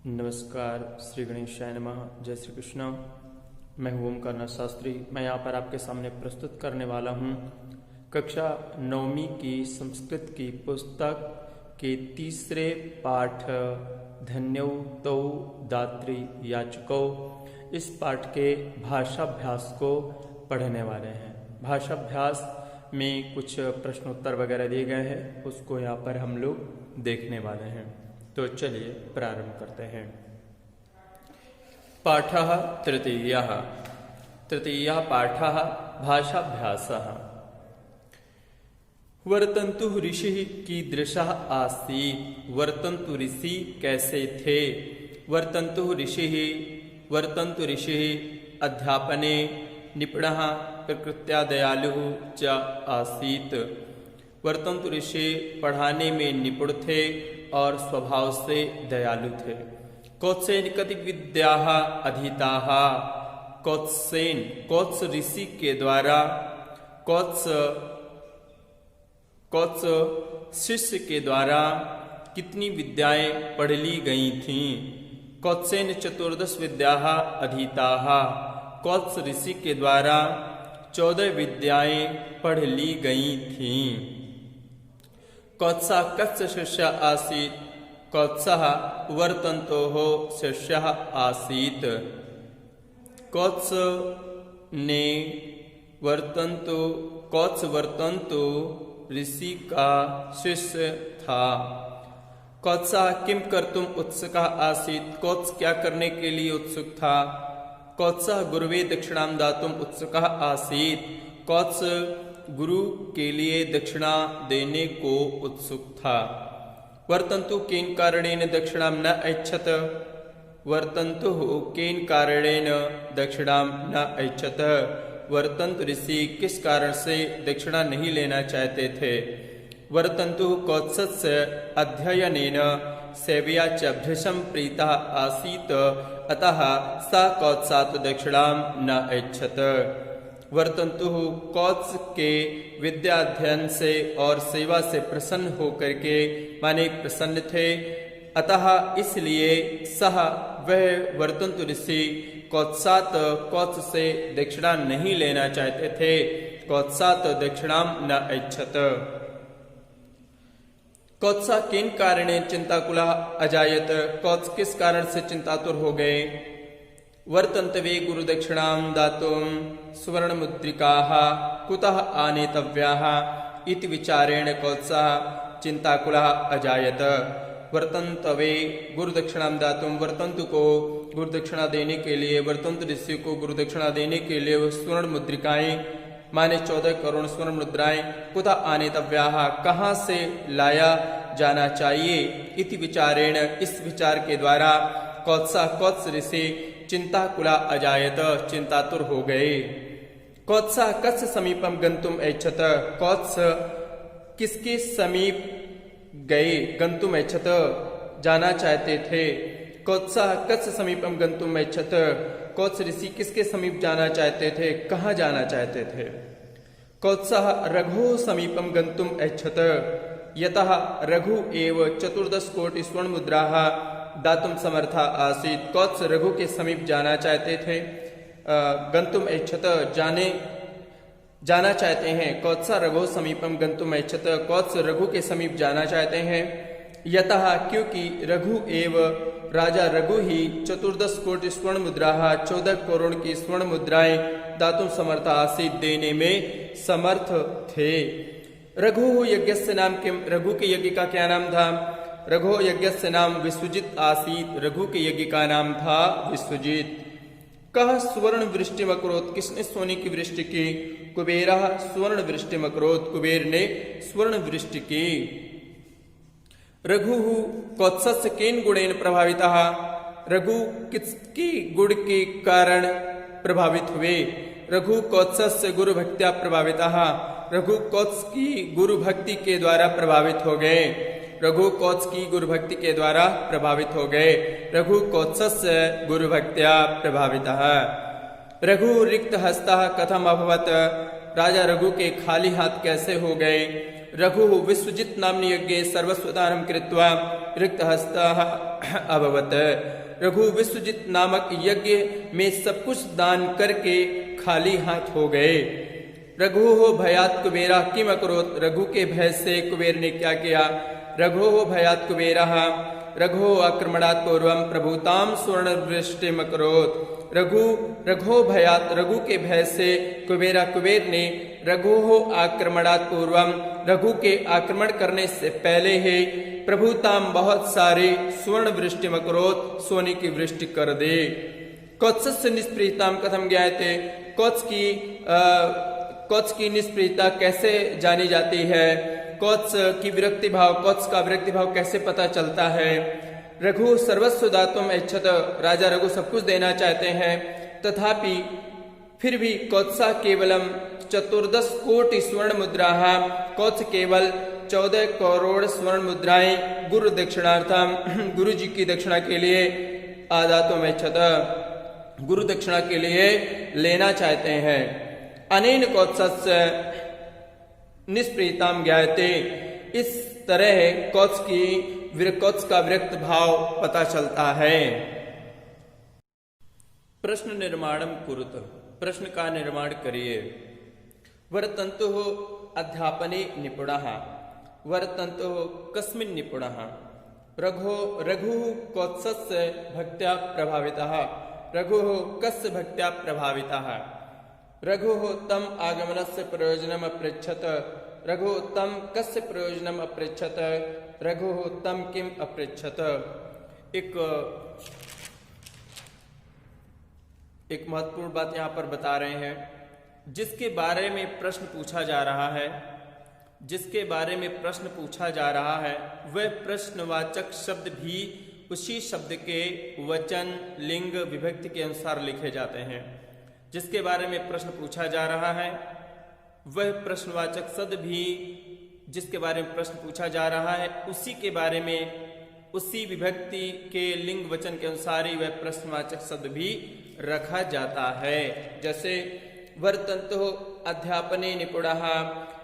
नमस्कार, श्री गणेशाय नमः। जय श्री कृष्ण। मैं हूँ ओमकार शास्त्री। मैं यहाँ पर आपके सामने प्रस्तुत करने वाला हूँ कक्षा 9वीं की संस्कृत की पुस्तक के तीसरे पाठ धन्यौ तौ दात्री याचकौ। इस पाठ के भाषाभ्यास को पढ़ने वाले हैं। भाषाभ्यास में कुछ प्रश्नोत्तर वगैरह दिए गए हैं, उसको यहाँ पर हम लोग देखने वाले हैं। तो चलिए प्रारंभ करते हैं। पाठः तृतीयः। तृतीयः पाठः भाषाभ्यासः। वर्तन्तु ऋषिः कीदृशः आसीत्। वर्तन्तु ऋषि कैसे थे। वर्तन्तु ऋषिः अध्यापने निपुणः प्रकृत्या दयालुः च आसीत्। वर्तन्तु ऋषि पढ़ाने में निपुण थे और स्वभाव से दयालु थे। कौत्सेन कति विद्याः अधीताः। कौत्सेन कौत्स ऋषि के द्वारा कौत्स शिष्य के द्वारा कितनी विद्याएं पढ़ ली गई थीं। कौत्सेन 14 विद्याः अधीताः। कौत्स ऋषि के द्वारा 14 विद्याएं पढ़ ली गई थीं। कौत्सः कस्य शिष्यः आसीत्। कौत्सः वर्तन्तोः शिष्यः आसीत्। कौत्स वर्तन्तु ऋषि का शिष्य था। कौत्सः किं कर्तुम् उत्सुकः आसीत्। कौत्स क्या करने के लिए उत्सुक था। कौत्सः गुरुवे दक्षिणां दातुम् उत्सुकः आसीत्। कौत्स गुरु के लिए दक्षिणा देने को उत्सुक था। वर्तन्तु केन कारणेन दक्षिणां न ऐच्छत। वर्तन्तु केन कारणेन दक्षिणां न ऐच्छत। वर्तन्तु ऋषि किस कारण से दक्षिणा नहीं लेना चाहते थे। वर्तन्तु कौत्सस्य अध्ययनेन सेवया च भृशं प्रीतः आसीत्, अतः स कौत्सात् दक्षिणां न ऐच्छत। वर्तन्तु कौत्स के विद्याध्ययन से और सेवा से प्रसन्न होकर के माने प्रसन्न थे, अतः इसलिए वह वर्तन्तु ऋषि कौत्सात् कौत्स से दक्षिणा नहीं लेना चाहते थे। कौत्सात् दक्षिणां न ऐच्छत। कौत्सः किन कारणेन चिंताकुलः अजायत। कौत्स किस कारण से चिंतातुर हो गए। वर्तन्तवे गुरुदक्षिणां दातुं सुवर्णमुद्रिकाः कुतः आनेतव्याः इति विचारेण कौत्सः चिंताकुलः अजायत। वर्तन्तवे गुरुदक्षिणां दातुं वर्तन्तु को गुरुदक्षिणा देने के लिए, वर्तन्तु ऋषि को गुरुदक्षिणा देने के लिए स्वर्ण मुद्रिकाएं माने 14 करोड़ स्वर्ण मुद्राएं कुतः आनेतव्याः कहाँ से लाया जाना चाहिए। इति विचारेण इस विचार के द्वारा कौत्स ऋषि चिंताकुला अजायत चिंतातुर हो गए। कौत्सः कस्य समीपम गंतुम ऐच्छत। कौत्स किसके समीप गए। गंतुम ऐच्छत जाना चाहते थे। कौत्सः कस्य समीपम गंतुम ऐच्छत। कौत्स ऋषि किसके समीप जाना चाहते थे, कहाँ जाना चाहते थे। कौत्सः रघु समीपम गंतुम ऐच्छत, यतः रघु एव 14 कोटि स्वर्ण मुद्राः दातुम समर्था आसीत्। कौत्स रघु के समीप जाना चाहते थे। गंतुम ऐच्छत जाना चाहते हैं। कौत्सः रघु समीपम गंतुम ऐच्छत। कौत्स रघु के समीप जाना चाहते हैं। यतः क्योंकि रघु एव राजा रघु ही 14 कोटि स्वर्ण मुद्राः 14 करोड़ की स्वर्ण मुद्राएं दातुम समर्था आसीत् देने में समर्थ थे। रघु यज्ञस्य नाम किम। रघु के यज्ञ का क्या नाम था। रघु यज्ञस्य नाम विश्वजित आसीत्। रघु के यज्ञ का नाम था विश्वजित। कः स्वर्ण वृष्टि मकरोत्। किसने सोने की वृष्टि की। कुबेरः स्वर्ण वृष्टि मकरोत्। कुबेर ने स्वर्ण वृष्टि की। रघु कौत्सस्य केन गुणेन प्रभावितः। रघु किसके गुण के कारण प्रभावित हुए। रघु कौत्सस्य गुरु भक्त्या प्रभावितः। रघु कौत्स की गुरु भक्ति के द्वारा प्रभावित हो गए। रघु कौत्स की गुरु भक्ति के द्वारा प्रभावित हो गए। रघु कौत्सस्य गुरु भक्त्या प्रभावितः। रघु रिक्त हस्तः कथम अभवत। राजा रघु के खाली हाथ कैसे हो गए। रघु विश्वजित नाम्नि यज्ञे सर्वस्वदानं कृत्वा रिक्तहस्तः अभवत्। रघु विश्वजित नामक यज्ञ में सब कुछ दान करके खाली हाथ हो गए। रघु भयात कुबेरा किम अकरोत्, रघु के भय से कुबेर ने क्या किया। रघु भयात कुबेरः रघु आक्रमणात् पूर्वं प्रभुताम सुवर्णवृष्टिम अकरोत्। रघु भयात, रघु के भय से कुबेर ने रघु आक्रमणात् पूर्वम, रघु के आक्रमण करने से पहले ही प्रभुताम बहुत सारे स्वर्ण वृष्टि मकरोत, सोने की वृष्टि कर दे। कौत्सस्य निष्प्रीताम कथम ज्ञायते, कौत्स की निष्प्रीता कैसे जानी जाती है। कौत्स की विरक्ति भाव, कौत्स का विरक्ति भाव कैसे पता चलता है। रघु सर्वस्व दातुम इच्छत, राजा रघु सब कुछ देना चाहते हैं, तथापि फिर भी कौत्सा केवलम 14 कोटि स्वर्ण मुद्रा, कौत्स केवल 14 करोड़ स्वर्ण मुद्राएं गुरु दक्षिणार्थम, गुरु जी की दक्षिणा के लिए आदातुम इच्छत, गुरु दक्षिणा के लिए लेना चाहते हैं। अनेन कौत्सस्य निष्प्रीताम ज्ञायते, इस तरह कौत्स का विरक्त भाव पता चलता है। प्रश्न निर्माणम कुरुत, प्रश्न का निर्माण करिए। वर्तन्तु अध्यापने निपुणः, वर्तन्तु कस्मिन् निपुणः। रघु कौत्सस्य भक्त्या प्रभावितः, रघु कस्य भक्त्या प्रभावितः। रघु तम आगमनस्य प्रयोजनम अपृच्छत, रघु तम कस्य प्रयोजनम अपृच्छत, रघु तम किम अपृच्छत। एक महत्वपूर्ण बात यहाँ पर बता रहे हैं। जिसके बारे में प्रश्न पूछा जा रहा है, जिसके बारे में प्रश्न पूछा जा रहा है, वह प्रश्नवाचक शब्द भी उसी शब्द के वचन, लिंग, विभक्ति के अनुसार लिखे जाते हैं। जिसके बारे में प्रश्न पूछा जा रहा है, वह प्रश्नवाचक शब्द भी, जिसके बारे में प्रश्न पूछा जा रहा है, उसी के बारे में, उसी विभक्ति के लिंग वचन के अनुसार ही वह प्रश्नवाचक शब्द भी रखा जाता है। जैसे वर्तन्तु अध्यापने निपुणः,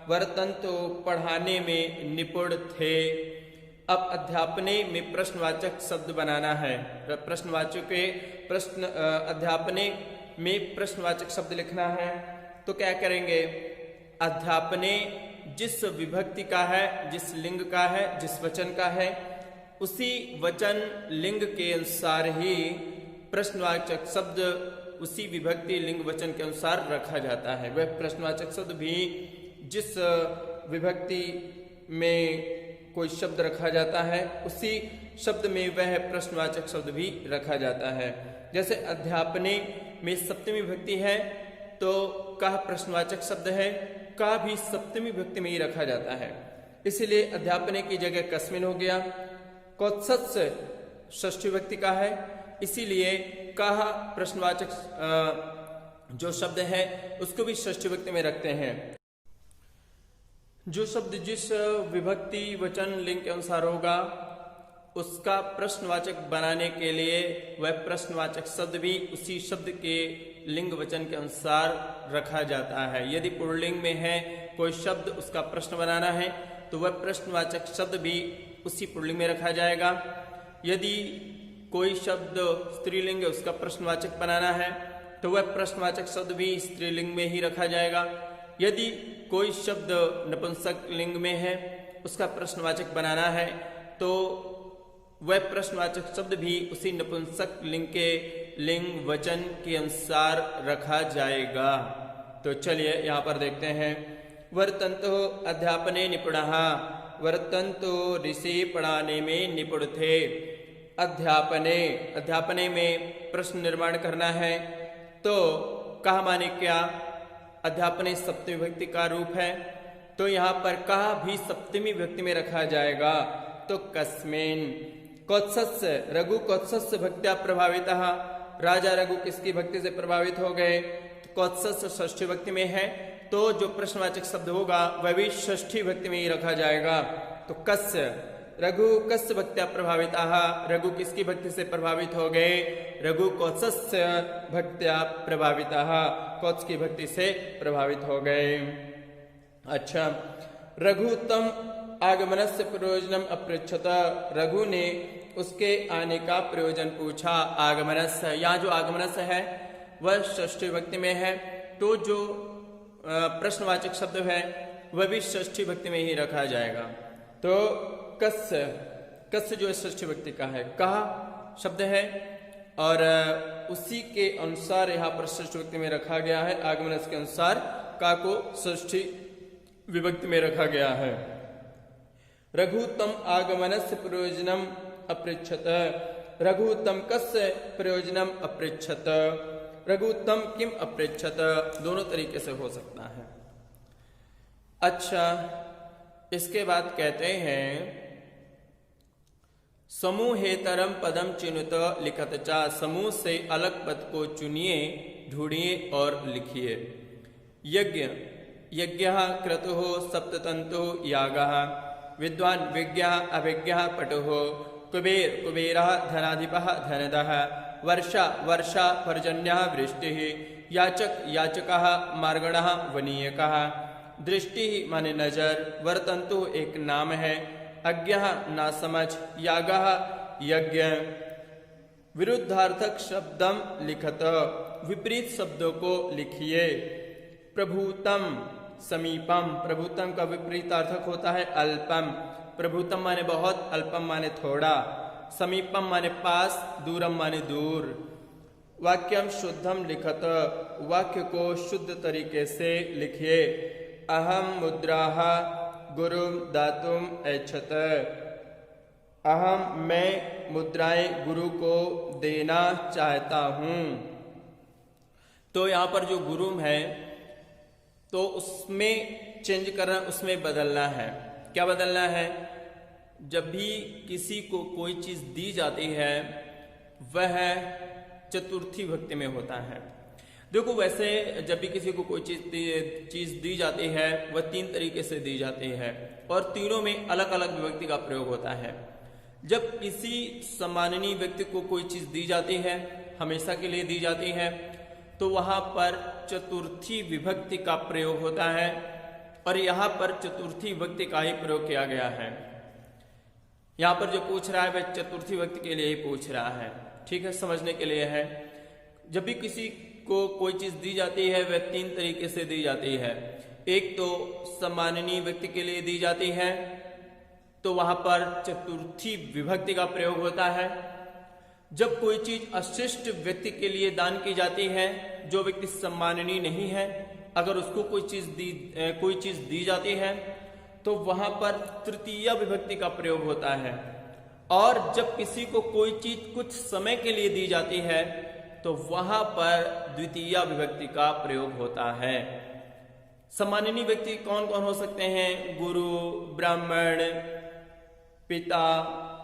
वर्तन्तु पढ़ाने में निपुण थे। अब अध्यापने में प्रश्नवाचक शब्द बनाना है। प्रश्नवाचक के अध्यापने में प्रश्नवाचक शब्द लिखना है, तो क्या करेंगे। अध्यापने जिस विभक्ति का है, जिस लिंग का है, जिस वचन का है, उसी वचन लिंग के अनुसार ही प्रश्नवाचक शब्द उसी विभक्ति लिंग वचन के अनुसार रखा जाता है। वह प्रश्नवाचक शब्द भी जिस विभक्ति में कोई शब्द रखा जाता है, उसी शब्द में वह प्रश्नवाचक शब्द भी रखा जाता है। जैसे अध्यापने में सप्तमी विभक्ति है, तो कह प्रश्नवाचक शब्द है, का भी सप्तमी विभक्ति में ही रखा जाता है। इसलिए अध्यापने की जगह कस्मिन हो गया। कौत्सस्य षष्ठी विभक्ति का है, इसीलिए कह प्रश्नवाचक जो शब्द है उसको भी षष्ठी विभक्ति में रखते हैं। जो शब्द जिस विभक्ति, वचन, लिंग के अनुसार होगा, उसका प्रश्नवाचक बनाने के लिए वह प्रश्नवाचक शब्द भी उसी शब्द के लिंग वचन के अनुसार रखा जाता है। यदि पुल्लिंग में है कोई शब्द, उसका प्रश्न बनाना है, तो वह प्रश्नवाचक शब्द भी उसी पुल्लिंग में रखा जाएगा। यदि कोई शब्द स्त्रीलिंग है, उसका प्रश्नवाचक बनाना है, तो वह प्रश्नवाचक शब्द भी स्त्रीलिंग में ही रखा जाएगा। यदि कोई शब्द नपुंसक लिंग में है, उसका प्रश्नवाचक बनाना है, तो वह प्रश्नवाचक शब्द भी उसी नपुंसक लिंग के लिंग वचन के अनुसार रखा जाएगा। तो चलिए यहाँ पर देखते हैं। वर्तन्तु अध्यापने निपुणः, वर्तन्तु ऋषि पढ़ाने में निपुण थे। अध्यापने में प्रश्न निर्माण करना है, तो कहा माने क्या। अध्यापने सप्तमी विभक्ति का रूप है, तो यहाँ पर कहा भी सप्तमी विभक्ति में रखा जाएगा। तो कस्मिन। कौत्सस्य, रघु कौत्सस्य भक्त्या प्रभावितः, राजा रघु किसकी भक्ति से प्रभावित हो गए। तो कौत्सस्य षष्ठी विभक्ति में है, तो जो प्रश्नवाचक शब्द होगा वह भी षष्ठी विभक्ति में ही रखा जाएगा। तो कस्य, रघु कस्य भक्त्या प्रभावितः, रघु किसकी भक्ति से प्रभावित हो गए। रघु कौत्सस्य भक्त्या प्रभावितः, कौत्स की भक्ति से प्रभावित हो गए। अच्छा, रघुतम आगमनस्य प्रयोजनम अपृच्छत। रघु ने उसके आने का प्रयोजन पूछा। आगमनस्य, यहाँ जो आगमनस्य है वह षष्ठी विभक्ति में है, तो जो प्रश्नवाचक शब्द है वह भी षष्ठी विभक्ति में ही रखा जाएगा। तो कस्य, कस्य जो है षष्ठी विभक्ति का है, कहा शब्द है और उसी के अनुसार यहाँ पर षष्ठी विभक्ति में रखा गया है। आगमनस्य के अनुसार का को षष्ठी विभक्ति में रखा गया है। रघुतम आगमनस्य प्रयोजनम अपृच्छत। रघुतम कस्य प्रयोजनम अपृच्छत। रघुतम किम अपृच्छत, दोनों तरीके से हो सकता है। अच्छा, इसके बाद कहते हैं समूहेतरम पदम चिनुत लिखत चा। समूह से अलग पद को चुनिए, ढूंढिए और लिखिए। यज्ञ, यज्ञ क्रतुः सप्ततन्तुः यागः। विद्वान विज्ञः अभिज्ञः पटुः। कुबेर कुबेरः धनाधिपः धनदः। वर्षा वर्षा पर्जन्यः वृष्टिः। याचक याचकः मार्गणः वनीयकः। दृष्टि माने नजर। वर्तन्तु एक नाम है। अज्ञः नासमझ। यागः यज्ञ। विरुद्धार्थक शब्दम लिखत, विपरीत शब्दों को लिखिए। प्रभुतम समीपम, प्रभुतम का विपरीतार्थक होता है अल्पम। प्रभुतम माने बहुत, अल्पम माने थोड़ा, समीपम माने पास, दूरम माने दूर। वाक्यम शुद्धम लिखत, वाक्य को शुद्ध तरीके से लिखिए। अहम मुद्राः गुरुम दातुम ऐच्छत। अहम मैं मुद्राएं गुरु को देना चाहता हूं। तो यहां पर जो गुरुम है तो उसमें चेंज करना, उसमें बदलना है। क्या बदलना है? जब भी किसी को कोई चीज दी जाती है वह चतुर्थी विभक्ति में होता है। देखो, वैसे जब भी किसी को कोई चीज दी जाती है वह तीन तरीके से दी जाती है और तीनों में अलग अलग विभक्ति का प्रयोग होता है। जब किसी सम्माननीय व्यक्ति को कोई चीज दी जाती है, हमेशा के लिए दी जाती है, तो वहां पर चतुर्थी विभक्ति का प्रयोग होता है और यहां पर चतुर्थी विभक्ति का ही प्रयोग किया गया है। यहां पर जो पूछ रहा है वह चतुर्थी विभक्ति के लिए ही पूछ रहा है। ठीक है, समझने के लिए है। जब भी किसी को कोई चीज दी जाती है वह तीन तरीके से दी जाती है। एक तो सम्माननीय व्यक्ति के लिए दी जाती है, तो वहां पर चतुर्थी विभक्ति का प्रयोग होता है। जब कोई चीज अशिष्ट व्यक्ति के लिए दान की जाती है, जो व्यक्ति सम्माननीय नहीं है, अगर उसको कोई चीज दी जाती है तो वहां पर तृतीय विभक्ति का प्रयोग होता है। और जब किसी को कोई चीज कुछ समय के लिए दी जाती है तो वहां पर द्वितीय विभक्ति का प्रयोग होता है। सम्माननीय व्यक्ति कौन कौन हो सकते हैं? गुरु, ब्राह्मण, पिता,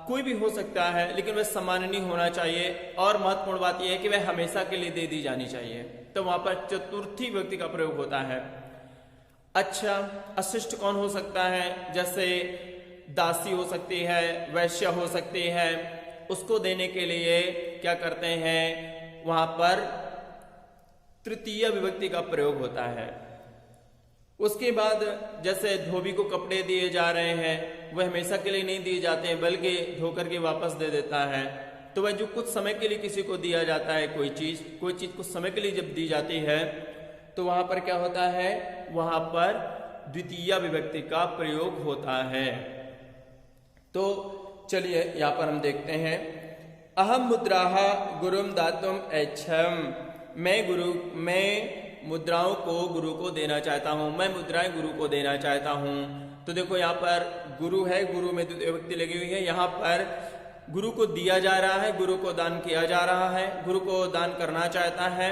कोई भी हो सकता है, लेकिन वह सम्माननीय होना चाहिए। और महत्वपूर्ण बात यह है कि वह हमेशा के लिए दे दी जानी चाहिए, तो वहां पर चतुर्थी विभक्ति का प्रयोग होता है। अच्छा, अशिष्ट कौन हो सकता है? जैसे दासी हो सकती है, वैश्य हो सकती है, उसको देने के लिए क्या करते हैं? वहां पर तृतीय विभक्ति का प्रयोग होता है। उसके बाद जैसे धोबी को कपड़े दिए जा रहे हैं, वह हमेशा के लिए नहीं दिए जाते हैं, बल्कि धोकर के वापस दे देता है। तो वह जो कुछ समय के लिए किसी को दिया जाता है, कोई चीज कुछ समय के लिए जब दी जाती है, तो वहां पर क्या होता है? वहां पर द्वितीय विभक्ति का प्रयोग होता है। तो चलिए यहां पर हम देखते हैं। अहम मुद्राः गुरुम दातुम ऐच्छम। मैं मुद्राओं को गुरु को देना चाहता हूं। मैं मुद्राएं गुरु को देना चाहता हूं। तो देखो, यहाँ पर गुरु है, गुरु में द्वितीय विभक्ति लगी हुई है। यहाँ पर गुरु को दिया जा रहा है, गुरु को दान किया जा रहा है, गुरु को दान करना चाहता है,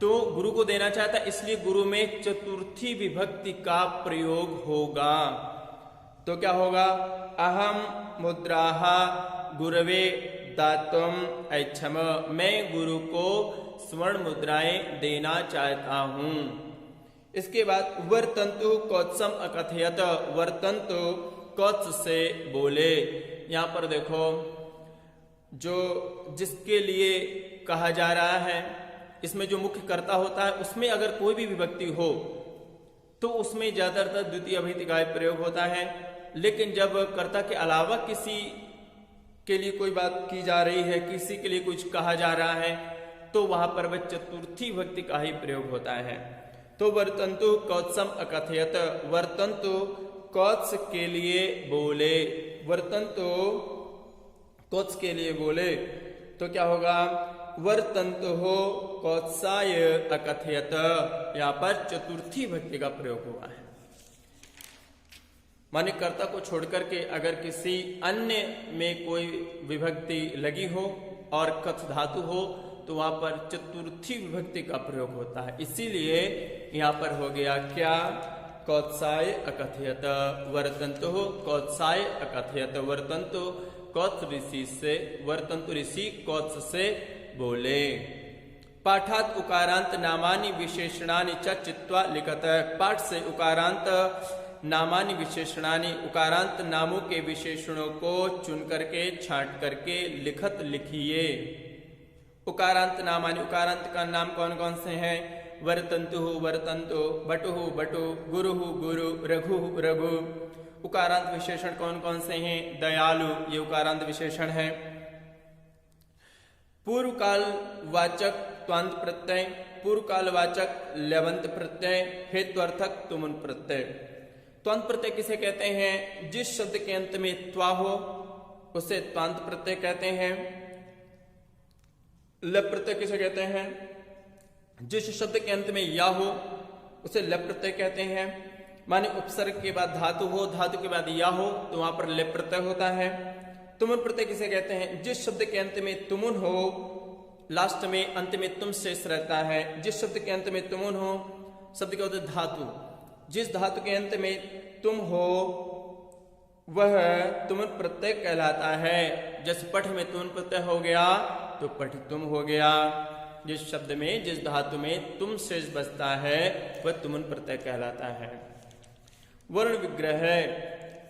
तो गुरु को देना चाहता है, इसलिए गुरु में चतुर्थी विभक्ति का प्रयोग होगा। तो क्या होगा? अहम मुद्राः गुरवे दातुम ऐच्छम। मैं गुरु को स्वर्ण मुद्राएं देना चाहता हूं। इसके बाद वर्तन्तु कौत्सम अकथयत। वर्तन्तु कौत्स से बोले। यहां पर देखो, जो जिसके लिए कहा जा रहा है, इसमें जो मुख्य कर्ता होता है उसमें अगर कोई भी विभक्ति हो तो उसमें ज्यादातर द्वितीय अभिहित का प्रयोग होता है। लेकिन जब कर्ता के अलावा किसी के लिए कोई बात की जा रही है, किसी के लिए कुछ कहा जा रहा है, तो वहां पर वह चतुर्थी विभक्ति का ही प्रयोग होता है। तो वर्तन्तु कौत्सम अकथयत, वर्तन्तु कौत्स के लिए बोले, वर्तन्तु कौत्स के लिए बोले, तो क्या होगा, वर्तन्तु हो कौत्साय अकथयत, यहां पर चतुर्थी विभक्ति का प्रयोग हुआ है। माने कर्ता को छोड़कर के अगर किसी अन्य में कोई विभक्ति लगी हो और कथ धातु हो तो वहां पर चतुर्थी विभक्ति का प्रयोग होता है। इसीलिए यहां पर हो गया क्या, कौत्साय अकथयत, वर्तन्तु कौत्साय अकथयत, वर्तन्तु कौत्स ऋषि से, वर्तन्तु ऋषि कौत्स से बोले। पाठात उकारांत नामानि विशेषणानि च चित्वा लिखत, पाठ से उकारांत नामानि विशेषणानि, उकारांत नामों के विशेषणों को चुन करके छांट करके लिखत लिखिए। उकारांत नामानि, उकारांत का नाम कौन कौन से हैं, वर्तन्तु वर्तन्तु, बटु बटु, गुरु गुरु, रघु रघु। उकारांत विशेषण कौन कौन से हैं, दयालु, ये उकारांत विशेषण है। पूर्व काल वाचक त्वंत प्रत्यय, पूर्व काल वाचक ल्यवंत प्रत्यय, हेत्वर्थक तुमुन प्रत्यय। त्वंत प्रत्यय किसे कहते हैं, जिस शब्द के अंत में त्वा हो उसे त्वांत प्रत्यय कहते हैं। लप प्रत्यय किसे कहते हैं, जिस शब्द के अंत में या हो उसे लप प्रत्यय कहते हैं। माने उपसर्ग के बाद धातु हो, धातु के बाद या हो तो वहां पर लप प्रत्यय होता है। तुमुन प्रत्यय किसे कहते हैं, जिस शब्द के अंत में तुमुन हो, लास्ट में अंत में तुम शेष रहता है। जिस शब्द के अंत में तुमुन हो, शब्द के होते धातु, जिस धातु के अंत में तुम हो वह तुमुन प्रत्यय कहलाता है। जैसे पठ में तुमुन प्रत्यय हो गया तो पठ तुम हो गया। जिस शब्द में, जिस धातु में तुम शेष बचता है वह तुमुन प्रत्यय कहलाता है। वर्ण विग्रह,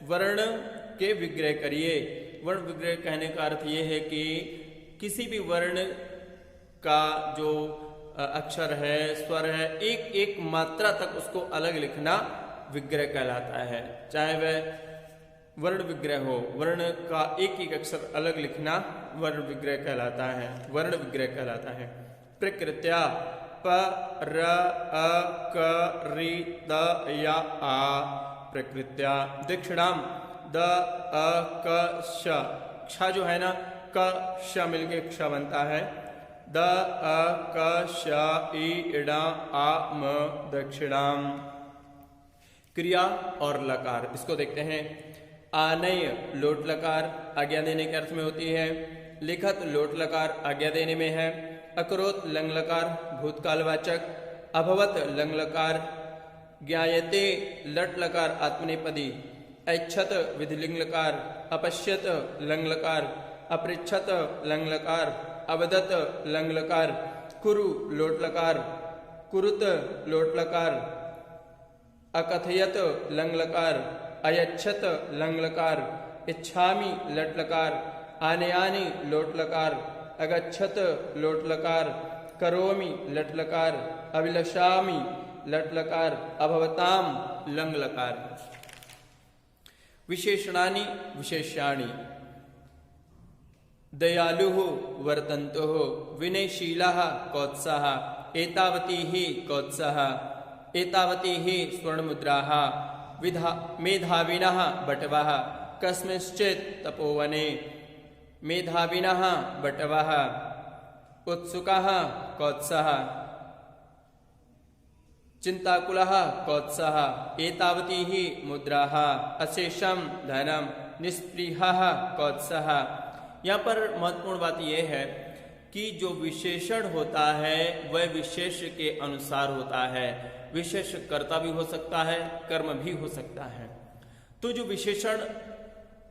वर्ण के विग्रह करिए। वर्ण विग्रह कहने का अर्थ यह है कि किसी भी वर्ण का जो अक्षर है, स्वर है, एक एक मात्रा तक उसको अलग लिखना विग्रह कहलाता है। चाहे वह वर्ण विग्रह हो, वर्ण का एक एक अक्षर अलग लिखना वर्ण विग्रह कहलाता है, वर्ण विग्रह कहलाता है। प्रकृत्या प र अ क रि द या आ, प्रकृत्या। दक्षिणाम द अ क श, क्ष जो है ना, क श मिलके क्ष बनता है। द अ क श ई इड़ा आ म, दक्षिणाम। क्रिया और लकार, इसको देखते हैं। आनय लोट लकार आज्ञा देने के अर्थ में होती है। लिखत लोट लकार आज्ञा देने में है। अकरोत लंग लकार भूतकालवाचक। अभवत लंग लकार। ज्ञायते लट लकार आत्मनेपदी। ऐच्छत विधिलिंग लकार। अपश्यत लंग लकार। अपृच्छत लंग लकार। अवदत लंग लकार। कुरु लोट लकार। कुरुत लोट लकार। अकथयत लंग लकार। अयच्छत लंग लकार। इच्छामि लट लकार। आने आने लोट लकार। अगच्छत लोट लकार। करोमि लट लकार। अभिलषामि लट लकार। अभवताम लंग लकार। विशेषणानि विशेष्याणि। दयालुः वर्तन्तुः। विनयशीलः कौत्सः। एतावती ही कौत्सः। एतावती ही स्वर्णमुद्राः। मेधाविनः बटवः। कस्मिंश्चित् तपोवने। मेधाविनः बटवः। उत्सुकः कौत्सः। चिंताकुलः कौत्सः। एतावती ही मुद्राः। अशेषम धनम। निस्पृहः कौत्सः। यहाँ पर महत्वपूर्ण बात यह है कि जो विशेषण होता है वह विशेष के अनुसार होता है। विशेष कर्ता भी हो सकता है, कर्म भी हो सकता है। तो जो विशेषण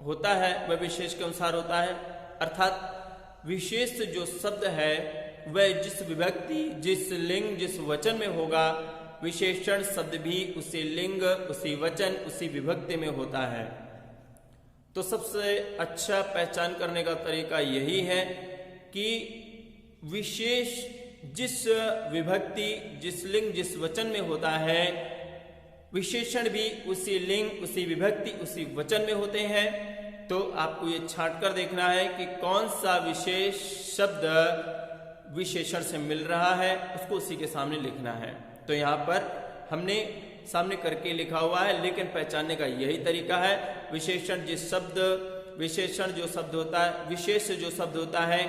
होता है वह विशेष के अनुसार होता है, अर्थात विशेष जो शब्द है वह जिस विभक्ति, जिस लिंग, जिस वचन में होगा, विशेषण शब्द भी उसी लिंग, उसी वचन, उसी विभक्ति में होता है। तो सबसे अच्छा पहचान करने का तरीका यही है कि विशेष जिस विभक्ति, जिस लिंग, जिस वचन में होता है, विशेषण भी उसी लिंग, उसी विभक्ति, उसी वचन में होते हैं। तो आपको ये छांट कर देखना है कि कौन सा विशेष शब्द विशेषण से मिल रहा है, उसको उसी के सामने लिखना है। तो यहाँ पर हमने सामने करके लिखा हुआ है, लेकिन पहचानने का यही तरीका है। विशेषण विशेषण जो शब्द होता है, विशेष जो शब्द होता है,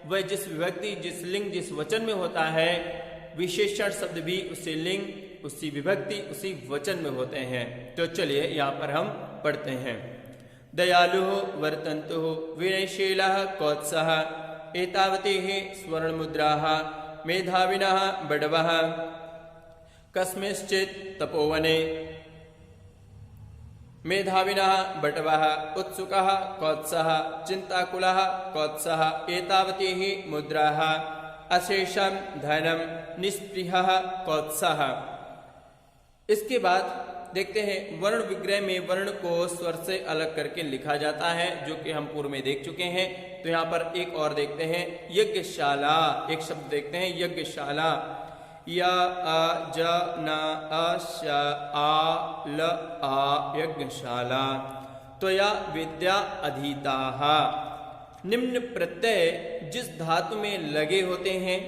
वह जिस विभक्ति, जिस लिंग, जिस वचन में होता है, विशेषण शब्द भी उसी लिंग, उसी विभक्ति, उसी वचन में होते हैं। तो चलिए यहाँ पर हम पढ़ते हैं। दयालु वर्तन्तु विनयशीलः कौत्सः एतावतीः स्वर्णमुद्राः मेधाविनः बडवः कस्मिंश्चित् तपोवने मेधाविनः बटवः उत्सुकः कौत्सः चिन्ताकुलः कौत्सः एतावतीः मुद्राः अशेषं धनम निस्पृहः कौत्सः। इसके बाद देखते हैं वर्ण विग्रह में वर्ण को स्वर से अलग करके लिखा जाता है, जो कि हम पूर्व में देख चुके हैं। तो यहाँ पर एक और देखते हैं, यज्ञशाला। एक शब्द देखते हैं, यज्ञशाला। या आ ज न अ श आ ल आ यज्ञशाला। त्वया विद्या अधीताः। निम्न प्रत्यय जिस धातु में लगे होते हैं,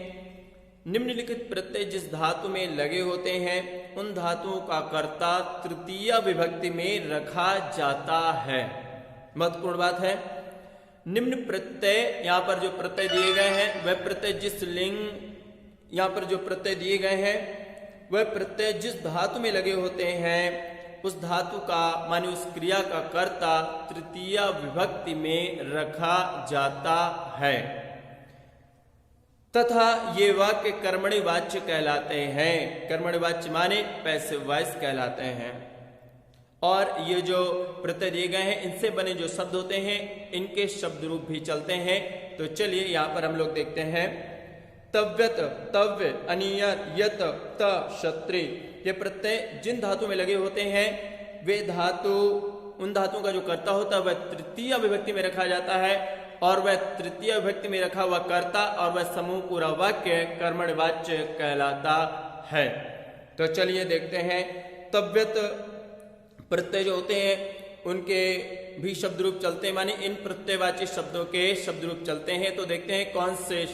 निम्नलिखित प्रत्यय जिस धातु में लगे होते हैं, उन धातुओं का कर्ता तृतीय विभक्ति में रखा जाता है। महत्वपूर्ण बात है। निम्न प्रत्यय, यहाँ पर जो प्रत्यय दिए गए हैं, वह प्रत्यय जिस लिंग, यहाँ पर जो प्रत्यय दिए गए हैं, वह प्रत्यय जिस धातु में लगे होते हैं, उस धातु का माने उस क्रिया का कर्ता तृतीय विभक्ति में रखा जाता है, तथा ये वाक्य कर्मणि वाच्य कहलाते हैं। कर्मणि वाच्य माने पैसिव वॉइस कहलाते हैं। और ये जो प्रत्यय दिए गए हैं, इनसे बने जो शब्द होते हैं, इनके शब्द रूप भी चलते हैं। तो चलिए यहाँ पर हम लोग देखते हैं। तव्यत, तव्य, अनियत, यत, त, क्षत्रि, ये प्रत्यय जिन धातु में लगे होते हैं, वे धातु, उन धातुओं का जो कर्ता होता है वह तृतीय विभक्ति में रखा जाता है, और वह तृतीय विभक्ति में रखा हुआ कर्ता और वह समूह पूरा वाक्य कर्मण्य वाच्य कहलाता है। तो चलिए देखते हैं। तव्यत प्रत्यय जो होते हैं, उनके भी शब्द रूप चलते हैं, माने इन प्रत्ययवाची शब्दों के शब्द रूप चलते हैं। तो देखते हैं कौन से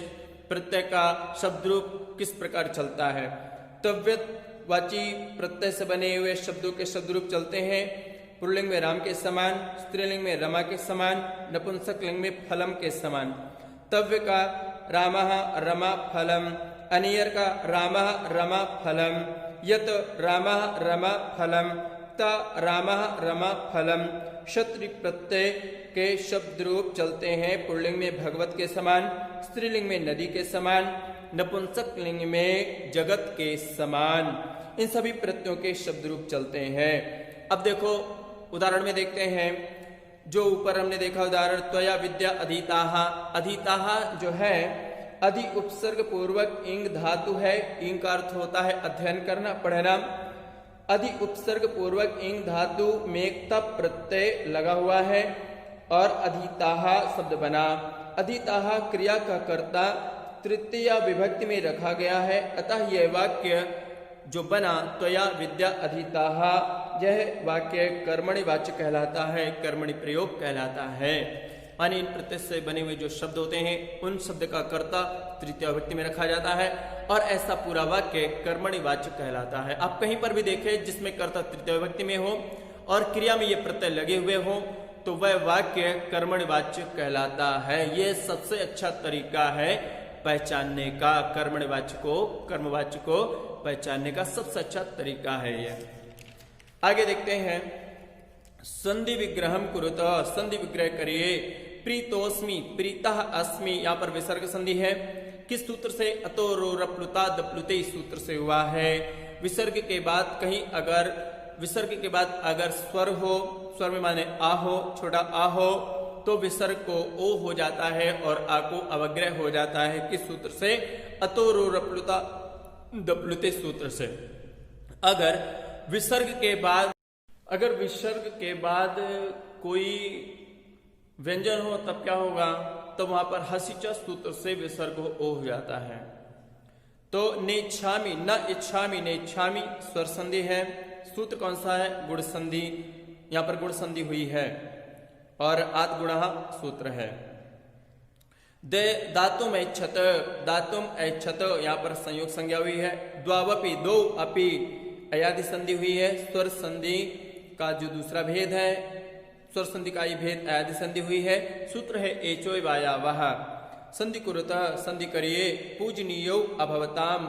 प्रत्यय का शब्द रूप किस प्रकार चलता है। तव्यत वाची प्रत्यय से बने हुए शब्दों के शब्द रूप चलते हैं। पुल्लिंग में राम के समान, स्त्रीलिंग में रमा के समान, नपुंसक लिंग में फलम के समान। तव्य का रामः रमा फलम, अनियर का रामः रमा फलम, यत रामः रमा फलम, ता रामः रमा फलम। क्षत्रि प्रत्यय के शब्द रूप चलते हैं। पुल्लिंग में भगवत के समान, स्त्रीलिंग में नदी के समान, नपुंसक लिंग में जगत के समान। इन सभी प्रत्ययों के शब्द रूप चलते हैं। अब देखो उदाहरण में देखते हैं। जो ऊपर हमने देखा उदाहरण, त्वया विद्या अधीताः। अधीताः जो है, अधि उपसर्ग पूर्वक इंग धातु है। इंग का अर्थ होता है अध्ययन करना, पढ़ना। अधि उपसर्ग पूर्वक इंग धातु में तप प्रत्यय लगा हुआ है और अधीताः शब्द बना। अधीताः क्रिया का कर्ता तृतीय विभक्ति में रखा गया है, अतः यह वाक्य जो बना त्वया विद्या अधीताः, यह वाक्य कर्मणि वाच्य कहलाता है, कर्मणि प्रयोग कहलाता है। माने इन प्रत्यय से बने हुए जो शब्द होते हैं, उन शब्द का कर्ता तृतीय विभक्ति में रखा जाता है और ऐसा पूरा वाक्य कर्मणि वाच्य कहलाता है। आप कहीं पर भी देखें जिसमें कर्ता तृतीय विभक्ति में हो और क्रिया में ये प्रत्यय लगे हुए हो, तो वह वाक्य कर्मणि वाच्य कहलाता है। ये सबसे अच्छा तरीका है पहचानने का। कर्मणि वाच्य को, कर्मवाच्य को पहचानने का सबसे अच्छा तरीका है ये। आगे देखते हैं। संधि विग्रहम कुरुत, संधि विग्रह करिए। प्रीतोस्मि, प्रीतः अस्मि, यहाँ पर विसर्ग संधि है। किस सूत्र से? अतो रो रप्लुता दप्लुते सूत्र से हुआ है। विसर्ग के बाद कहीं अगर, विसर्ग के बाद अगर स्वर हो, स्वर में माने आ हो, छोटा आ हो, तो विसर्ग को ओ हो जाता है और आ को अवग्रह हो जाता है। किस सूत्र से? अतो रो रप्लुता दप्लुते सूत्र से। अगर विसर्ग के बाद, अगर विसर्ग के बाद कोई व्यंजन हो तब क्या होगा? तो वहां पर हसिच सूत्र से विसर्ग ओ हो जाता है। तो नेच्छामि, न इच्छामि, नेच्छामि स्वर संधि है। सूत्र कौन सा है? गुण संधि। यहां पर गुण संधि हुई है और आद गुणः सूत्र है। दे दातुम ऐच्छत यहां पर संयोग संज्ञा हुई है। द्वावपि दो अपि अयादि संधि हुई है। स्वर संधि का जो दूसरा भेद है, स्वर संधि का ये भेद अयादि संधि हुई है। सूत्र है एचोय वायावः। संधि कुरुतः संधि करिए। पूजनीयो अभवताम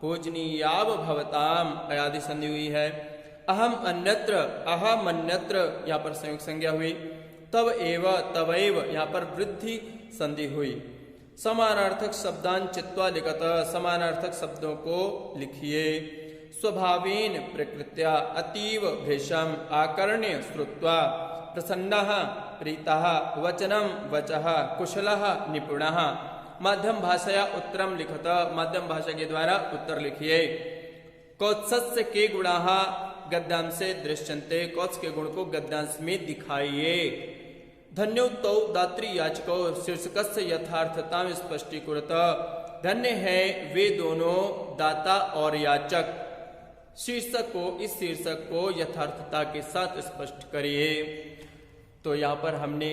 पूजनीयाव भवताम अयादि संधि हुई है। अहम अन्यत्र यहां पर संयोग संज्ञा हुई। तव एव तवैव यहां पर वृद्धि संधि हुई। समानार्थक शब्दान चित्वा लिखत समानार्थक शब्दों को लिखिए। स्वभावेन प्रकृत्या अतीव भीषम आकर्ण्य श्रुत्वा प्रसन्नः प्रीतः वचनम वचः कुशलः निपुणः। माध्यम भाषया उत्तरम लिखत माध्यम भाषा के द्वारा उत्तर लिखिए। कौत्सस्य के गुणाः गद्यांशे दृश्यन्ते कौत्स के गुण को गद्यांश में दिखाइए। धन्योक्तौ दात्री याचको शीर्षकस्य यथार्थता स्पष्टीकृत। धन्य है वे दोनों दाता और याचक। शीर्षक को इस शीर्षक को यथार्थता के साथ स्पष्ट करिए। तो यहाँ पर हमने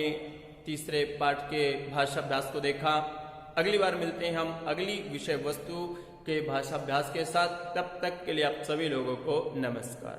तीसरे पाठ के भाषाभ्यास को देखा। अगली बार मिलते हैं हम अगली विषय वस्तु के भाषाभ्यास के साथ। तब तक के लिए आप सभी लोगों को नमस्कार।